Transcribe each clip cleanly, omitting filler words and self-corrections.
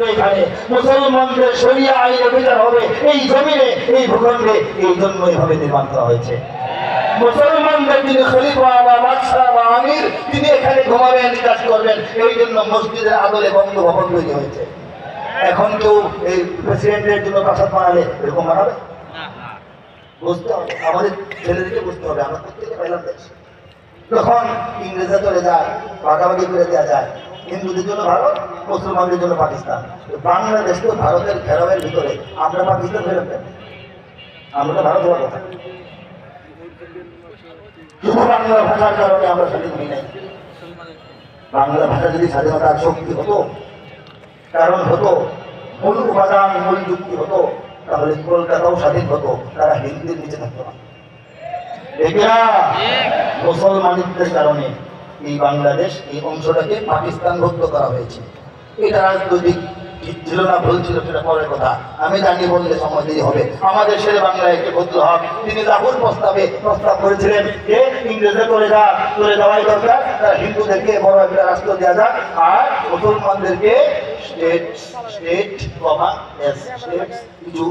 চলবে এখানে, মুসলমানদের শরিয়া আইনে বিচার হবে এই জমিনে, এই ভূখণ্ডে। এই জন্য এভাবে নির্মাণ করা হয়েছে। মুসলমানদের যিনি খলিফা বা বাদশাহ বা আমির, তিনি এখানে ঘুমাবেন, কাজ করবেন। এই জন্য মসজিদের আদলে বঙ্গভবন তৈরি হয়েছে। এখন কেউ এই প্রেসিডেন্টের জন্য প্রাসাদ বানালে এরকম বানাবে? বুঝতে হবে, আমাদের ছেলেদেরকে বুঝতে হবে। আমরা প্রত্যেকে পেলাম দেশ, যখন ইংরেজরা চলে যায়, ভাগাভাগি করে দেওয়া যায়, হিন্দুদের জন্য ভারত, মুসলমানদের জন্য পাকিস্তান। বাংলাদেশ তো ভারতের ঘেরাওয়ের ভিতরে, আমরা পাকিস্তান ফেরত দেন, আমরা তো ভারত হওয়ার কথা। শুধু বাংলা ভাষার কারণে আমরা স্বাধীন হই নাই। বাংলা ভাষা যদি স্বাধীনতার শক্তি হতো, কারণ হতো, মূল উপাদান, মূল যুক্তি হতো, তাহলে কলকাতাও স্বাধীন হতো, তারা হিন্দির নিচে থাকতো না। এরা মুসলমানদের কারণে এই বাংলাদেশ, এই অংশটাকে পাকিস্তান ভুক্ত করা হয়েছে। এটা রাজনৈতিক ঠিক ছিল না, ভুল ছিল, সেটা পরের কথা। আমি জানি বললে সময় দেরি হবে। আমাদের শেরে বাংলায় একটি ফজলুল হক, তিনি লাহোর প্রস্তাব করেছিলেন যে ইংরেজরা চলে যাওয়াই দরকার, তারা হিন্দুদেরকে বড় একটা রাষ্ট্র দেওয়া যাক, আর মুসলমানদেরকে কিছু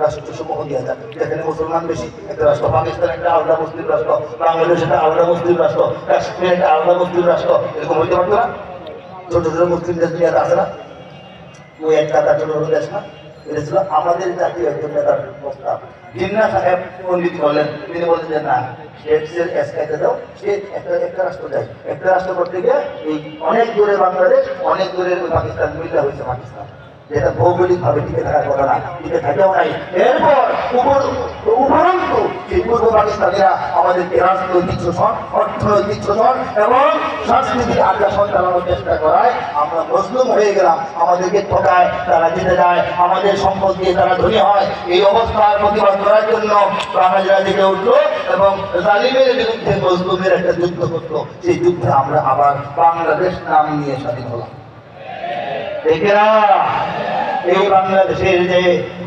রাষ্ট্রসমূহ দেওয়া যাক, যেখানে মুসলমান বেশি। একটা রাষ্ট্র পাকিস্তান, একটা আলাদা মুসলিম রাষ্ট্র, বাংলাদেশ একটা আলাদা মুসলিম রাষ্ট্র, কাশ্মীর একটা আলাদা মুসলিম রাষ্ট্র, এরকম হইতে পারতো না? ছোট ছোট মুসলিম দেশ নিয়ে আছে না, ওই একটা তার ছোট ছোট দেশ না? এটা ছিল আমাদের জাতীয় একজন নেতার প্রস্তাব। জিন্না সাহেব পণ্ডিত বললেন, তিনি বললেন যে না, দাও, একটা রাষ্ট্র যায়। একটা রাষ্ট্র করতে গিয়ে এই অনেক দূরে বাংলাদেশ, অনেক দূরের পাকিস্তান মিলে হয়েছে পাকিস্তান, যেটা ভৌগোলিক ভাবে টিকে থাকার কথা না, টিকে থাকেও নাই। এরপর উপরন্তু সেই পূর্ব পাকিস্তানিরা আমাদেরকে রাজনৈতিক শোষণ, অর্থনৈতিক শোষণ এবং সাংস্কৃতিক আগ্রাসন চালানোর চেষ্টা করায় আমরা মজলুম হয়ে গেলাম। আমাদেরকে ঠকায়, তারা জিতে যায়, আমাদের সম্পদ দিয়ে তারা ধনী হয়। এই অবস্থার প্রতিবাদ করার জন্য বাঙালিরা জেগে উঠলো এবং জালিমের বিরুদ্ধে মজলুমের একটা যুদ্ধ করলো। সেই যুদ্ধে আমরা আবার বাংলাদেশ নাম নিয়ে স্বাধীন হলাম। দেখেরা, এই বাংলাদেশের যে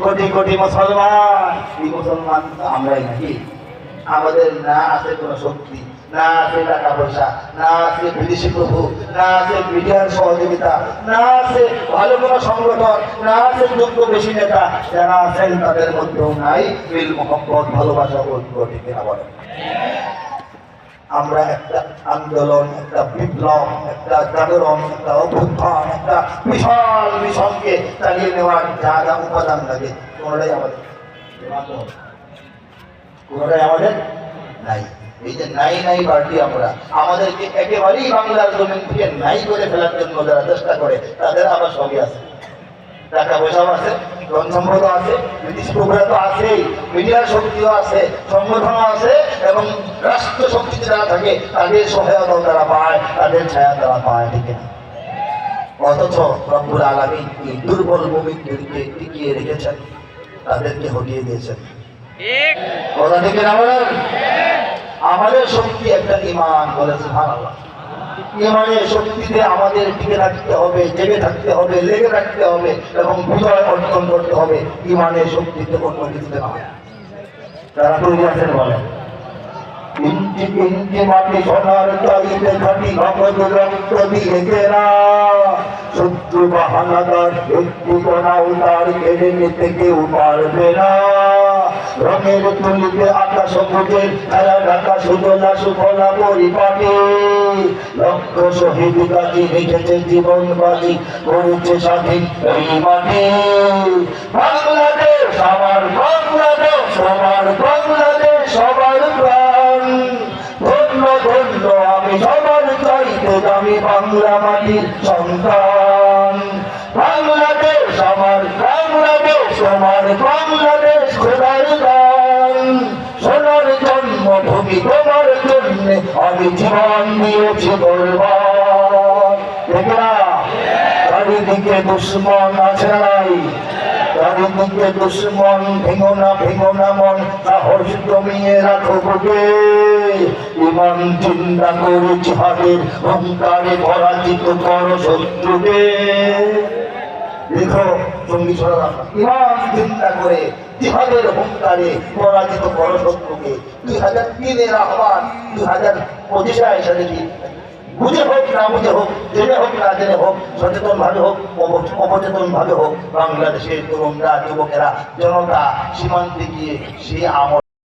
কোটি কোটি মুসলমান, এই মুসলমান আমরাই নাকি? আমাদের না আছে কোনো শক্তি, না আছে টাকা পয়সা, না আছে বিদেশি প্রভু, না আছে মিডিয়ার সহযোগিতা, না আছে ভালো কোনো সংগঠন, না আছে যোগ্য বেশি নেতা। যারা আছেন তাদের মধ্যেও নাই মিল, মোহাম্মত, ভালোবাসা, ঐক্য। ঠিক না বলেন? আমরা একটা আন্দোলন, একটা বিপ্লব, একটা জাগরণ, একটা অভ্যুত্থান, একটা বিশাল মিশনকে চালিয়ে নেওয়ার যা যা উপাদান লাগে, কোনোটাই আমাদের নাই। এই যে নাই পার্টি, আমরা আমাদেরকে একেবারেই বাংলার জমিন থেকে নাই করে ফেলার জন্য যারা চেষ্টা করে, তাদের আবার সবই আছে, টাকা পয়সাও আছে, ধন সম্পদ আছে, ব্রিটিশ প্রভুরা তো আছেই, মিডিয়ার শক্তিও আছে, সংগঠনও আছে, এবং রাষ্ট্র শক্তিতে যারা থাকে তাদের সহায়তাও তারা পায়, তাদের ছায়া তারা পায়। ঠিক না? অথচ রব্বুল আলামিন এই দুর্বল মুমিনদেরকে টিকিয়ে রেখেছেন, তাদেরকে হটিয়ে দিয়েছেন। কথা ঠিক না বলেন? আমাদের শক্তি একটা ঈমান, বলে সুবহানাল্লাহ। ইমানের শক্তিতে আমাদের টিকে থাকতে হবে, জেগে থাকতে হবে, লেগে থাকতে হবে এবং বিজয় অর্জন করতে হবে। ইমানের শক্তিতে অন্য কিছুতে নয়। যারা তৈরি আছেন বলেন, ইঞ্চি ইঞ্চি মাটি সোনার চাইতে খাটি, নগদ রক্ত দিয়ে ঘেরা, শত্রু বাহানাদার একটু কোনাও তার কেড়ে নিতে কেউ পারবে না। রঙের তুলিতে আকাশ সবুজের ছায়া ঢাকা সুজলা সুফলা পরিপাটি, লক্ষ শহীদ গাজী রেখেছে জীবন বাজি, করেছে স্বাধীন এই মাটি। বাংলাদেশ আমার, বাংলাদেশ আমার, বাংলাদেশ সবার প্রাণ। ধন্য ধন্য আমি সবার চাইতে দামি বাংলা মাটির সন্তান। বাংলাদেশ আমার, বাংলাদেশ আমার, বাংলাদেশ খোদার দান। সোনার জন্মভূমি তোমার জন্য আমি জীবন দিয়েছি বলবান। দেখরা, চারিদিকে দুশ্মন আছে নাই? চারিদিকে দুশ্মন, ভেঙো না মন, সাহস জমিয়ে রাখো বুকে। ইমান চিন্তা করে জিহাদের হুঙ্কারে পরাজিত করো শত্রুকে। দেখো সঙ্গী সরলা, ইমান চিন্তা করে জিহাদের হুঙ্কারে পরাজিত করো শত্রুকে। 2003-এর আহ্বান 2025-এ এসে দেখি বুঝে হোক না বুঝে হোক, জেনে হোক না জেনে হোক, সচেতনভাবে হোক অবচেতনভাবে হোক, বাংলাদেশের তরুণরা যুবকেরা জনতা সীমান্তে গিয়ে সেই আমল